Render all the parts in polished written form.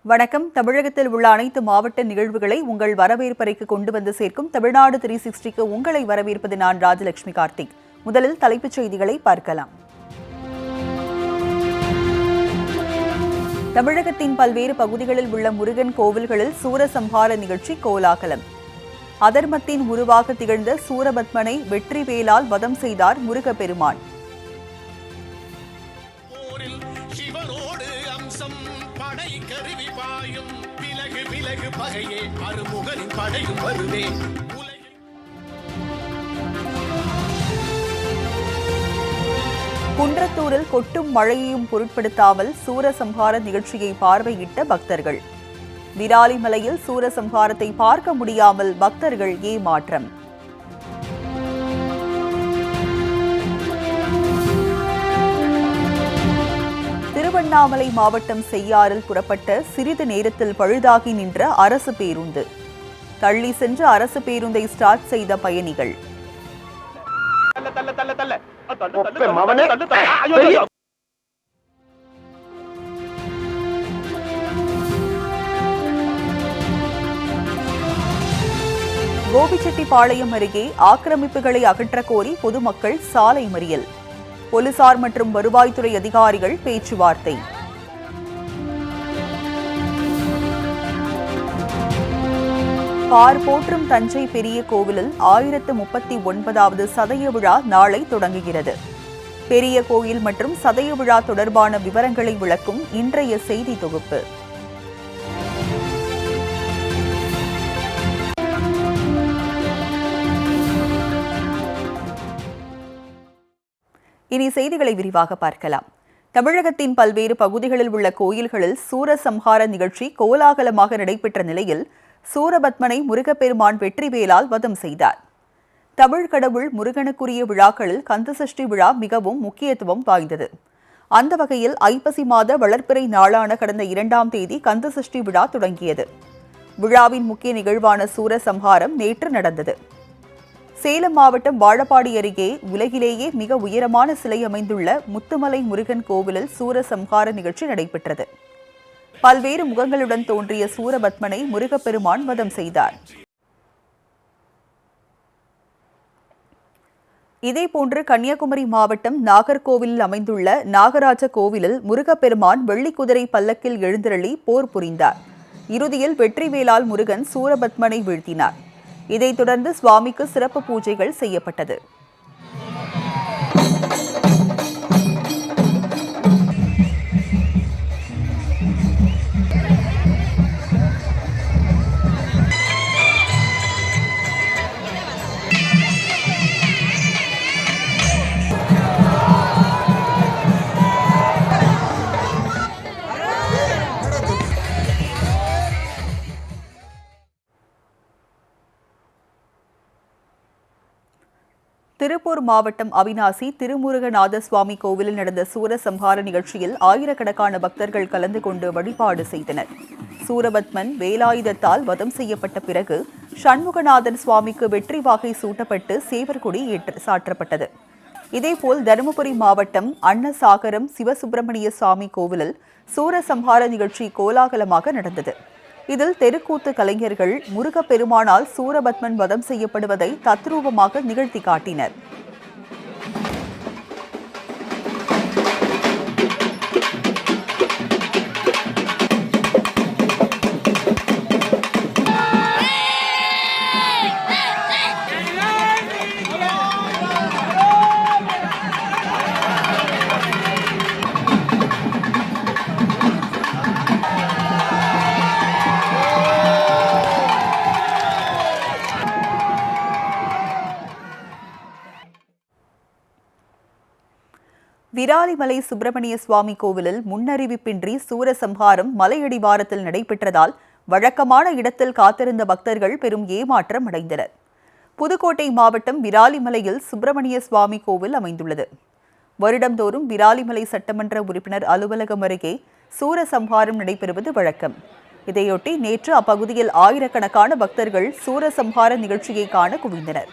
வணக்கம். தமிழகத்தில் உள்ள அனைத்து மாவட்ட நிகழ்வுகளை உங்கள் வரவேற்பறைக்கு கொண்டு வந்து சேர்க்கும் தமிழ்நாடு 360க்கு உங்களை வரவேற்பது நான் ராஜலட்சுமி கார்த்திக். முதலில் தலைப்புச் செய்திகளை பார்க்கலாம். தமிழகத்தின் பல்வேறு பகுதிகளில் உள்ள முருகன் கோவில்களில் சூரசம்ஹார நிகழ்ச்சி கோலாகலம். அதர்மத்தின் உருவாக திகழ்ந்த சூரபத்மனை வெற்றிவேலால் வதம் செய்தார் முருகப்பெருமான். குன்றத்தூரில் கொட்டும் மழையையும் பொருட்படுத்தாமல் சூரசம்ஹார நிகழ்ச்சியை பார்வையிட்ட பக்தர்கள். விராலிமலையில் சூரசம்ஹாரத்தை பார்க்க முடியாமல் பக்தர்கள் ஏமாற்றம். திருவண்ணாமலை மாவட்டம் செய்யாறில் புறப்பட்ட சிறிது நேரத்தில் பழுதாகி நின்ற அரசு பேருந்து. தள்ளி சென்ற அரசு பேருந்தை ஸ்டார்ட் செய்த பயணிகள். கோபிச்செட்டிப்பாளையம் அருகே ஆக்கிரமிப்புகளை அகற்றக் கோரி பொதுமக்கள் சாலை மறியல். போலீசார் மற்றும் வருவாய்த்துறை அதிகாரிகள் பேச்சுவார்த்தை. பார் போற்றும் தஞ்சை பெரிய கோவிலில் 1039வது சதய விழா நாளை தொடங்குகிறது. பெரிய கோயில் மற்றும் சதய விழா தொடர்பான விவரங்களை விளக்கும் இன்றைய செய்தி தொகுப்பு. இனி செய்திகளை விரிவாக பார்க்கலாம். தமிழகத்தின் பல்வேறு பகுதிகளில் உள்ள கோயில்களில் சூரசம்ஹார நிகழ்ச்சி கோலாகலமாக நடைபெற்ற நிலையில் சூரபத்மனை முருகப்பெருமான் வெற்றிவேலால் வதம் செய்தார். தமிழ் கடவுள் முருகனுக்குரிய விழாக்களில் கந்தசஷ்டி விழா மிகவும் முக்கியத்துவம் வாய்ந்தது. அந்த வகையில் ஐப்பசி மாத வளர்ப்பிறை நாளான கடந்த 2ஆம் தேதி கந்தசஷ்டி விழா தொடங்கியது. விழாவின் முக்கிய நிகழ்வான சூரசம்ஹாரம் நேற்று நடந்தது. சேலம் மாவட்டம் வாழப்பாடி அருகே உலகிலேயே மிக உயரமான சிலை அமைந்துள்ள முத்துமலை முருகன் கோவிலில் சூரசம்ஹார நிகழ்ச்சி நடைபெற்றது. பல்வேறு முகங்களுடன் தோன்றிய சூரபத்மனை முருகப்பெருமான் வதம் செய்தார். இதேபோன்று கன்னியாகுமரி மாவட்டம் நாகர்கோவிலில் அமைந்துள்ள நாகராஜ கோவிலில் முருகப்பெருமான் வெள்ளிக்குதிரை பல்லக்கில் எழுந்தருளி போர் புரிந்தார். இறுதியில் வெற்றிவேலால் முருகன் சூரபத்மனை வீழ்த்தினார். இதைத் தொடர்ந்து சுவாமிக்கு சிறப்பு பூஜைகள் செய்யப்பட்டது. திருப்பூர் மாவட்டம் அவிநாசி திருமுருகநாத சுவாமி கோவிலில் நடந்த சூரசம்ஹார நிகழ்ச்சியில் ஆயிரக்கணக்கான பக்தர்கள் கலந்து கொண்டு வழிபாடு செய்தனர். சூரபத்மன் வேலாயுதத்தால் வதம் செய்யப்பட்ட பிறகு சண்முகநாதன் சுவாமிக்கு வெற்றி வாகை சூட்டப்பட்டு சேவர்கொடி சாற்றப்பட்டது. இதேபோல் தருமபுரி மாவட்டம் அன்னசாகரம் சிவசுப்பிரமணிய சுவாமி கோவிலில் சூரசம்ஹார நிகழ்ச்சி கோலாகலமாக நடந்தது. இதில் தெருக்கூத்து கலைஞர்கள் முருகப்பெருமானால் சூரபத்மன் வதம் செய்யப்படுவதை தத்ரூபமாக நிகழ்த்தி காட்டினர். விராலிமலை சுப்பிரமணிய சுவாமி கோவிலில் முன்னறிவிப்பின்றி சூரசம்ஹாரம் மலையடிவாரத்தில் நடைபெற்றதால் வழக்கமான இடத்தில் காத்திருந்த பக்தர்கள் பெரும் ஏமாற்றம் அடைந்தனர். புதுக்கோட்டை மாவட்டம் விராலிமலையில் சுப்பிரமணிய சுவாமி கோவில் அமைந்துள்ளது. வருடந்தோறும் விராலிமலை சட்டமன்ற உறுப்பினர் அலுவலகம் அருகே சூரசம்ஹாரம் நடைபெறுவது வழக்கம். இதையொட்டி நேற்று அப்பகுதியில் ஆயிரக்கணக்கான பக்தர்கள் சூரசம்ஹார நிகழ்ச்சியை காண குவிந்தனர்.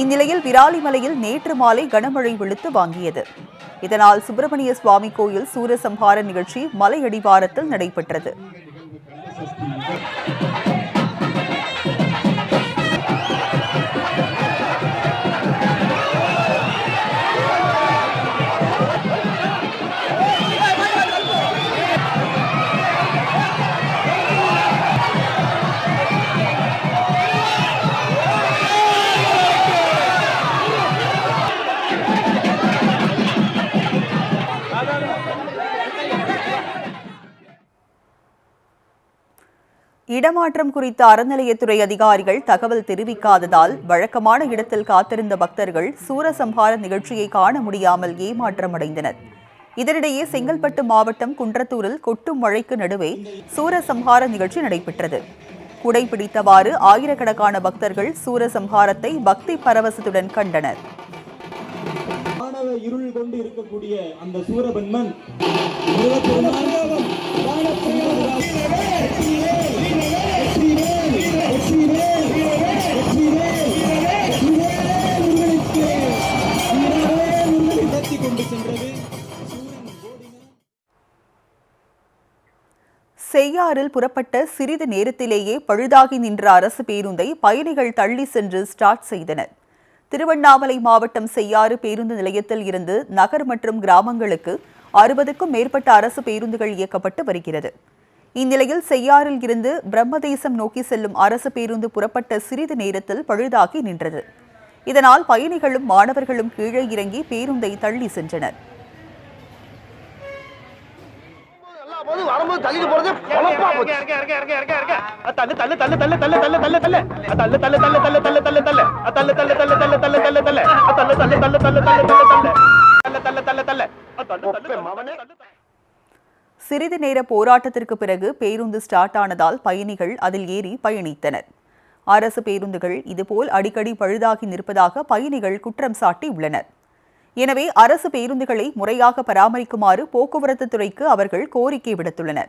இந்நிலையில் விராலிமலையில் நேற்று மாலை கனமழை வெளுத்து வாங்கியது. இதனால் சுப்பிரமணிய சுவாமி கோயில் சூரசம்ஹார நிகழ்ச்சி மலையடிவாரத்தில் நடைபெற்றது. இடமாற்றம் குறித்த அறநிலையத்துறை அதிகாரிகள் தகவல் தெரிவிக்காததால் வழக்கமான இடத்தில் காத்திருந்த பக்தர்கள் சூரசம்ஹார நிகழ்ச்சியை காண முடியாமல் ஏமாற்றம் அடைந்தனர். இதனிடையே செங்கல்பட்டு மாவட்டம் குன்றத்தூரில் கொட்டும் மழைக்கு நடுவே சூரசம்ஹார நிகழ்ச்சி நடைபெற்றது. குடை பிடித்தவாறு ஆயிரக்கணக்கான பக்தர்கள் சூரசம்ஹாரத்தை பக்தி பரவசத்துடன் கண்டனர். இருள் கொண்டு இருக்கக்கூடிய அந்த சூரபன்மன் செய்யாறில் புறப்பட்ட சிறிது நேரத்திலேயே பழுதாகி நின்ற அரசு பேருந்தை பயணிகள் தள்ளி சென்று ஸ்டார்ட் செய்தனர். திருவண்ணாமலை மாவட்டம் செய்யாறு பேருந்து நிலையத்தில் இருந்து நகர் மற்றும் கிராமங்களுக்கு 60க்கும் மேற்பட்ட அரசு பேருந்துகள் இயக்கப்பட்டு வருகிறது. இந்நிலையில் செய்யாறில் இருந்து பிரம்மதேசம் நோக்கி செல்லும் அரசு பேருந்து புறப்பட்ட சிறிது நேரத்தில் பழுதாகி நின்றது. இதனால் பயணிகளும் மாணவர்களும் கீழே இறங்கி பேருந்தை தள்ளி சென்றனர். சிறிது நேர போராட்டத்திற்கு பிறகு பேருந்து ஸ்டார்ட் ஆனதால் பயணிகள் அதில் ஏறி பயணித்தனர். அரசு பேருந்துகள் இதுபோல் அடிக்கடி பழுதாகி நிற்பதாக பயணிகள் குற்றம் சாட்டியுள்ளனர். எனவே அரசு பேருந்துகளை முறையாக பராமரிக்குமாறு போக்குவரத்து துறைக்கு அவர்கள் கோரிக்கை விடுத்துள்ளனர்.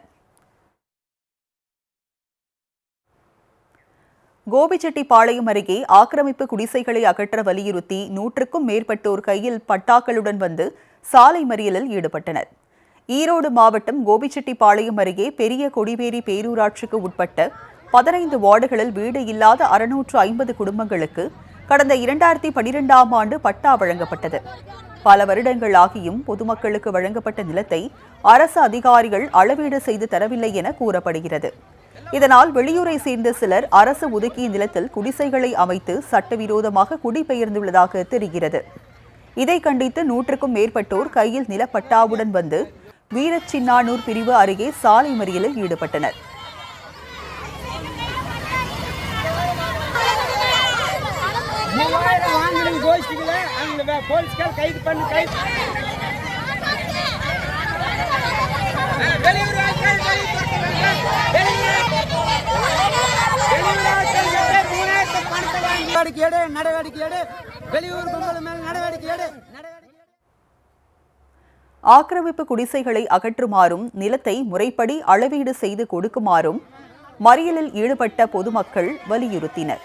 கோபிச்செட்டிப்பாளையம் அருகே ஆக்கிரமிப்பு குடிசைகளை அகற்ற வலியுறுத்தி 100க்கும் மேற்பட்டோர் கையில் பட்டாக்களுடன் வந்து சாலை மறியலில் ஈடுபட்டனர். ஈரோடு மாவட்டம் கோபிச்செட்டிப்பாளையம் அருகே பெரிய கொடிவேரி பேரூராட்சிக்கு உட்பட்ட 15 வார்டுகளில் வீடு இல்லாத 650 குடும்பங்களுக்கு கடந்த 2012ஆம் ஆண்டு பட்டா வழங்கப்பட்டது. பல வருடங்கள் ஆகியும் பொதுமக்களுக்கு வழங்கப்பட்ட நிலத்தை அரசு அதிகாரிகள் அளவீடு செய்து தரவில்லை என கூறப்படுகிறது. இதனால் வெளியூரை சேர்ந்த சிலர் அரசு ஒதுக்கிய நிலத்தில் குடிசைகளை அமைத்து சட்டவிரோதமாக குடிபெயர்ந்துள்ளதாக தெரிகிறது. இதை கண்டித்து 100க்கும் மேற்பட்டோர் கையில் நிலப்பட்டாவுடன் வந்து வீரச்சின்னானூர் பிரிவு அருகே சாலை மறியலில் ஈடுபட்டனர். ஆக்கிரமிப்பு குடிசைகளை அகற்றுமாறும் நிலத்தை முறைப்படி அளவீடு செய்து கொடுக்குமாறும் மறியலில் ஈடுபட்ட பொதுமக்கள் வலியுறுத்தினர்.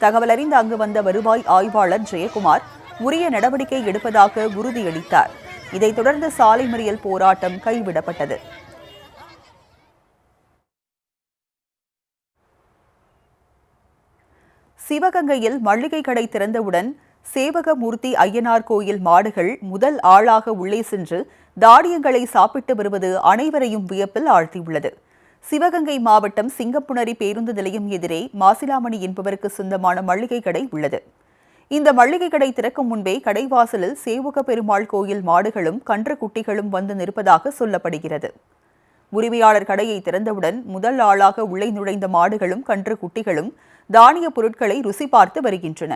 தகவலறிந்து அங்கு வந்த வருவாய் ஆய்வாளர் ஜெயக்குமார் உரிய நடவடிக்கை எடுப்பதாக உறுதியளித்தார். இதைத் தொடர்ந்து சாலை மறியல் போராட்டம் கைவிடப்பட்டது. சிவகங்கையில் மளிகை கடை திறந்தவுடன் சேவகமூர்த்தி ஐயனார் கோயில் மாடுகள் முதல் ஆளாக உள்ளே சென்று தானியங்களை சாப்பிட்டு வருவது அனைவரையும் வியப்பில் ஆழ்த்தியுள்ளது. சிவகங்கை மாவட்டம் சிங்கப்புணரி பேருந்து நிலையம் எதிரே மாசிலாமணி என்பவருக்கு சொந்தமான மளிகை கடை உள்ளது. இந்த மளிகை கடை திறக்கும் முன்பே கடைவாசலில் சேவக பெருமாள் கோயில் மாடுகளும் கன்றுக்குட்டிகளும் வந்து நிற்பதாக சொல்லப்படுகிறது. உரிமையாளர் கடையை திறந்தவுடன் முதல் ஆளாக உள்ளே நுழைந்த மாடுகளும் கன்றுக்குட்டிகளும் தானிய பொருட்களை ருசி பார்த்து வருகின்றன.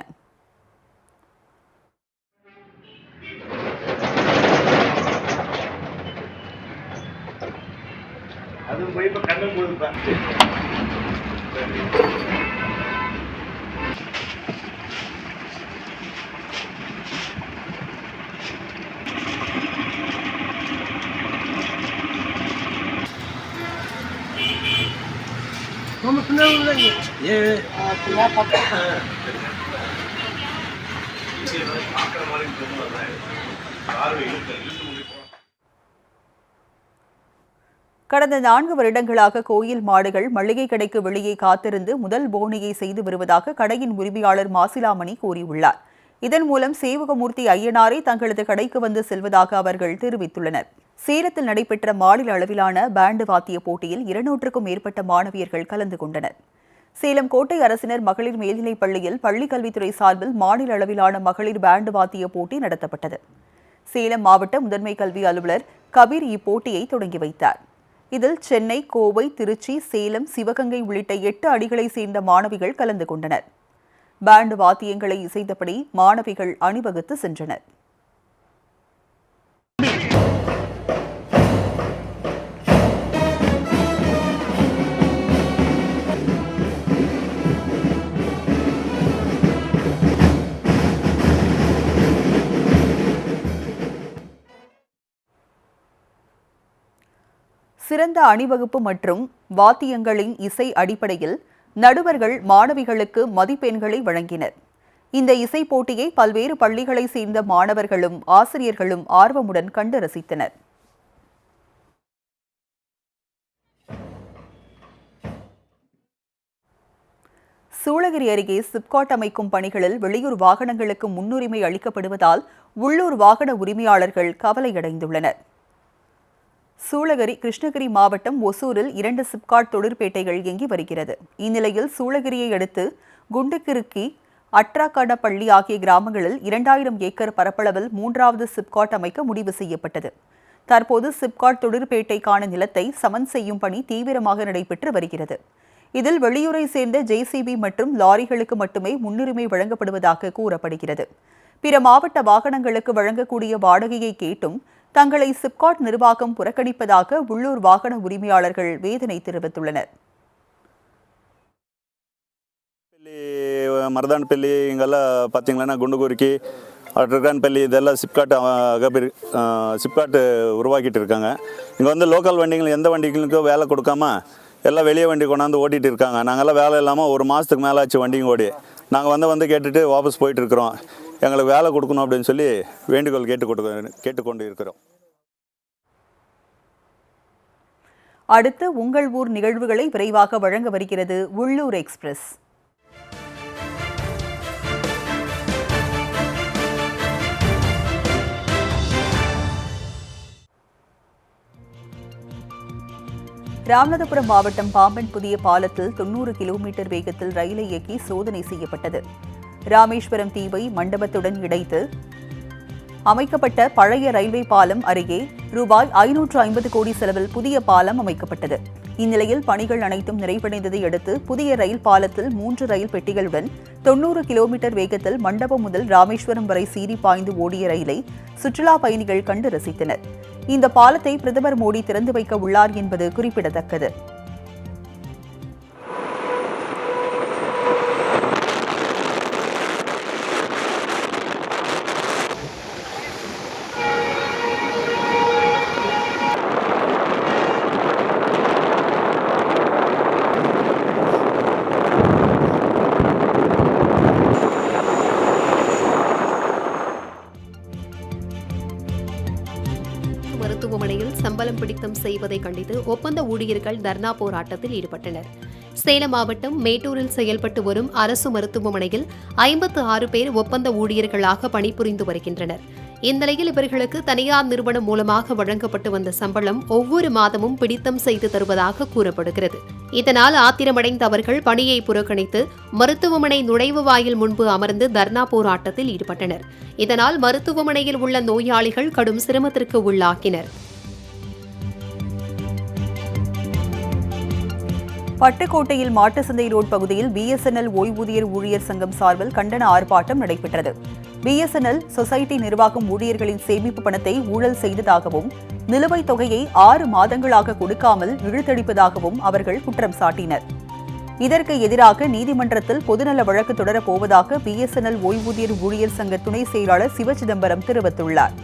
கடந்த 4 வருடங்களாக கோயில் மாடுகள் மளிகை கடைக்கு வெளியே காத்திருந்து முதல் போனியை செய்து வருவதாக கடையின் உரிமையாளர் மாசிலாமணி கூறியுள்ளார். இதன் மூலம் சேவகமூர்த்தி ஐயனாரை தங்களது கடைக்கு வந்து செல்வதாக அவர்கள் தெரிவித்துள்ளனர். சேலத்தில் நடைபெற்ற மாநில அளவிலான பேண்டு வாத்திய போட்டியில் 200க்கும் மேற்பட்ட மாணவியர்கள் கலந்து கொண்டனர். சேலம் கோட்டை அரசினர் மகளிர் மேல்நிலைப் பள்ளியில் பள்ளிக் கல்வித்துறை சார்பில் மாநில அளவிலான மகளிர் பேண்டு வாத்திய போட்டி நடத்தப்பட்டது. சேலம் மாவட்ட முதன்மை கல்வி அலுவலர் கபீர் இப்போட்டியை தொடங்கி வைத்தார். இதில் சென்னை, கோவை, திருச்சி, சேலம், சிவகங்கை உள்ளிட்ட 8 அணிகளை சேர்ந்த மாணவிகள் கலந்து கொண்டனர். பேண்டு வாத்தியங்களை இசைத்தபடி மாணவிகள் அணிவகுத்து சென்றனர். சிறந்த அணிவகுப்பு மற்றும் வாத்தியங்களின் இசை அடிப்படையில் நடுவர்கள் மாணவிகளுக்கு மதிப்பெண்களை வழங்கினர். இந்த இசை போட்டியை பல்வேறு பள்ளிகளை சேர்ந்த மாணவர்களும் ஆசிரியர்களும் ஆர்வமுடன் கண்டு ரசித்தனர். சூளகிரி அருகே சிப்காட் அமைக்கும் பணிகளில் வெளியூர் வாகனங்களுக்கு முன்னுரிமை அளிக்கப்படுவதால் உள்ளூர் வாகன உரிமையாளர்கள் கவலையடைந்துள்ளனர். சூளகிரி கிருஷ்ணகிரி மாவட்டம் ஒசூரில் 2 சிப்காட் தொழிற்பேட்டைகள் இயங்கி வருகிறது. இந்நிலையில் சூளகிரியை அடுத்து குண்டுகிருக்கி, அட்ராக்கடப்பள்ளி ஆகிய கிராமங்களில் 2000 ஏக்கர் பரப்பளவில் 3வது சிப்காட் அமைக்க முடிவு செய்யப்பட்டது. தற்போது சிப்காட் தொழிற்பேட்டைக்கான நிலத்தை சமன் செய்யும் பணி தீவிரமாக நடைபெற்று வருகிறது. இதில் வெளியூரை சேர்ந்த JCB மற்றும் லாரிகளுக்கு மட்டுமே முன்னுரிமை வழங்கப்படுவதாக கூறப்படுகிறது. பிற மாவட்ட வாகனங்களுக்கு வழங்கக்கூடிய வாடகையை கேட்டும் தங்களை சிப்காட் நிர்வாகம் புறக்கணிப்பதாக உள்ளூர் வாகன உரிமையாளர்கள் வேதனை தெரிவித்துள்ளனர். மருதான்பள்ளி இங்கெல்லாம் பார்த்தீங்கன்னா குண்டுகுருக்கி, அட்ரகான்பள்ளி இதெல்லாம் சிப்காட் உருவாக்கிட்டு இருக்காங்க. இங்கே வந்து லோக்கல் வண்டிகள் எந்த வண்டிகளுக்கும் வேலை கொடுக்காம எல்லாம் வெளியே வண்டி கொண்டாந்து ஓட்டிகிட்டு இருக்காங்க. நாங்கள்லாம் வேலை இல்லாமல் 1 மாதத்துக்கு மேலே ஆச்சு வண்டிங்க ஓடி. நாங்கள் வந்து கேட்டுட்டு வாபஸ் போயிட்டு இருக்கிறோம். எங்களுக்கு வேலை கொடுக்கணும் அப்படின்னு சொல்லி வேண்டுகோள் கேட்டுக்கொண்டு இருக்கிறோம். அடுத்து உங்கள் ஊர் நிகழ்வுகளை விரைவாக வழங்க வருகிறது உள்ளூர் எக்ஸ்பிரஸ். ராமநாதபுரம் மாவட்டம் பாம்பன் புதிய பாலத்தில் 90 கிலோமீட்டர் வேகத்தில் ரயிலை இயக்கி சோதனை செய்யப்பட்டது. ராமேஸ்வரம் தீவை மண்டபத்துடன் இணைத்து அமைக்கப்பட்ட பழைய ரயில்வே பாலம் அருகே ரூபாய் 550 கோடி செலவில் புதிய பாலம் அமைக்கப்பட்டது. இந்நிலையில் பணிகள் அனைத்தும் நிறைவடைந்ததை அடுத்து புதிய ரயில் பாலத்தில் 3 ரயில் பெட்டிகளுடன் 90 கிலோமீட்டர் வேகத்தில் மண்டபம் முதல் ராமேஸ்வரம் வரை சீறி பாய்ந்து ஓடிய ரயிலை சுற்றுலா பயணிகள் கண்டு ரசித்தனர். இந்த பாலத்தை பிரதமர் மோடி திறந்து வைக்க உள்ளார் என்பது குறிப்பிடத்தக்கது. மருத்துவமனையில் சம்பளம் பிடித்தம் செய்வதை கண்டித்து ஒப்பந்த ஊழியர்கள் தர்ணா போராட்டத்தில் ஈடுபட்டனர். சேலம் மாவட்டம் மேட்டூரில் செயல்பட்டு வரும் அரசு மருத்துவமனையில் 56 பேர் ஒப்பந்த ஊழியர்களாக பணிபுரிந்து வருகின்றனர். இந்நிலையில் இவர்களுக்கு தனியார் நிறுவனம் மூலமாக வழங்கப்பட்டு வந்த சம்பளம் ஒவ்வொரு மாதமும் பிடித்தம் செய்து தருவதாக கூறப்படுகிறது. இதனால் ஆத்திரமடைந்த அவர்கள் பணியை புறக்கணித்து மருத்துவமனை நுழைவு வாயில் முன்பு அமர்ந்து தர்ணா போராட்டத்தில் ஈடுபட்டனர். இதனால் மருத்துவமனையில் உள்ள நோயாளிகள் கடும் சிரமத்திற்கு உள்ளாக்கினர். பட்டுக்கோட்டையில் மாட்டுச்சந்தை ரோட் பகுதியில் BSNL ஓய்வூதியர் ஊழியர் சங்கம் சார்பில் கண்டன ஆர்ப்பாட்டம் நடைபெற்றது. BSNL சொசைட்டி நிர்வாகம் ஊழியர்களின் சேமிப்பு பணத்தை ஊழல் செய்ததாகவும் நிலுவைத் தொகையை 6 மாதங்களாக கொடுக்காமல் இழுத்தடிப்பதாகவும் அவர்கள் குற்றம் சாட்டினர். இதற்கு எதிராக நீதிமன்றத்தில் பொதுநல வழக்கு தொடரப்போவதாக BSNL ஓய்வூதியர் ஊழியர் சங்க துணை செயலாளர் சிவச்சிதம்பரம் தெரிவித்துள்ளார்.